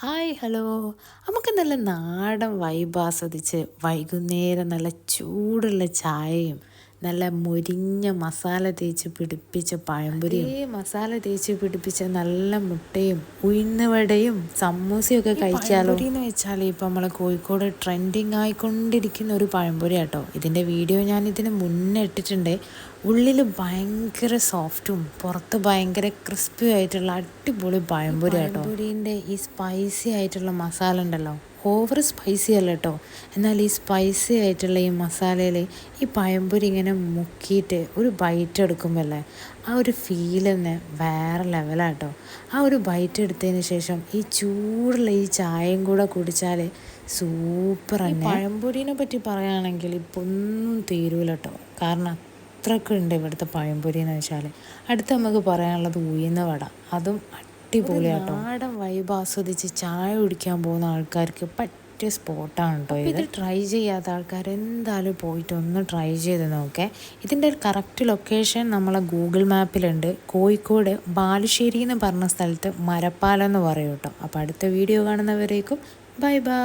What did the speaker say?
Hi hello. നമുക്ക് നല്ല നാടൻ വൈബ് ആസ്വദിച്ച് വൈകുന്നേരം നല്ല ചൂടുള്ള ചായയും നല്ല മൊരിഞ്ഞ മസാല തേച്ച് പിടിപ്പിച്ച പഴംപൊരിയും മസാല തേച്ച് പിടിപ്പിച്ച നല്ല മുട്ടയും ഉഴുന്നുവടയും സമൂസയൊക്കെ കഴിച്ചാലോ. എന്ന് വെച്ചാൽ ഇപ്പം നമ്മളെ കോഴിക്കോട് ട്രെൻഡിങ് ആയിക്കൊണ്ടിരിക്കുന്ന ഒരു പഴംപൊരി കേട്ടോ. ഇതിൻ്റെ വീഡിയോ ഞാൻ ഇതിന് മുന്നേ ഇട്ടിട്ടുണ്ട്. ഉള്ളിൽ ഭയങ്കര സോഫ്റ്റും പുറത്ത് ഭയങ്കര ക്രിസ്പി ആയിട്ടുള്ള അടിപൊളി പഴംപൊരി കേട്ടോ. പഴംപൊരീൻ്റെ ഈ സ്പൈസി ആയിട്ടുള്ള മസാല ഉണ്ടല്ലോ, ഓവർ സ്പൈസി അല്ല കേട്ടോ. എന്നാൽ ഈ സ്പൈസി ആയിട്ടുള്ള ഈ മസാലയിൽ ഈ പഴംപൊരി ഇങ്ങനെ മുക്കിയിട്ട് ഒരു ബൈറ്റ് എടുക്കുമ്പോഴല്ലേ ആ ഒരു ഫീൽ തന്നെ വേറെ ലെവലാട്ടോ. ആ ഒരു ബൈറ്റ് എടുത്തതിന് ശേഷം ഈ ചൂടുള്ള ഈ ചായയും കൂടെ കുടിച്ചാൽ സൂപ്പർ തന്നെ. പഴംപൊരീനെ പറ്റി പറയുകയാണെങ്കിൽ ഇപ്പോൾ ഒന്നും തീരൂല കേട്ടോ. കാരണം അത്രയൊക്കെ ഉണ്ട് ഇവിടുത്തെ പഴംപൊരി എന്ന് വെച്ചാൽ. അടുത്ത് നമുക്ക് പറയാനുള്ളത് ഉഴുന്ന വട, അതും അടിപൊളിയാട്ടോ. നാടൻ വൈബ് ആസ്വദിച്ച് ചായ കുടിക്കാൻ പോകുന്ന ആൾക്കാർക്ക് പറ്റിയ സ്പോട്ടാണ് കേട്ടോ ഇത്. ട്രൈ ചെയ്യാത്ത ആൾക്കാർ എന്തായാലും പോയിട്ട് ഒന്ന് ട്രൈ ചെയ്ത് നോക്കേ. ഇതിൻ്റെ കറക്റ്റ് ലൊക്കേഷൻ നമ്മളെ ഗൂഗിൾ മാപ്പിലുണ്ട്. കോഴിക്കോട് ബാലുശ്ശേരി എന്ന് പറഞ്ഞ സ്ഥലത്ത് മരപ്പാലം എന്ന് പറയും കേട്ടോ. അപ്പോൾ അടുത്ത വീഡിയോ കാണുന്നവരേക്കും ബൈ ബൈ.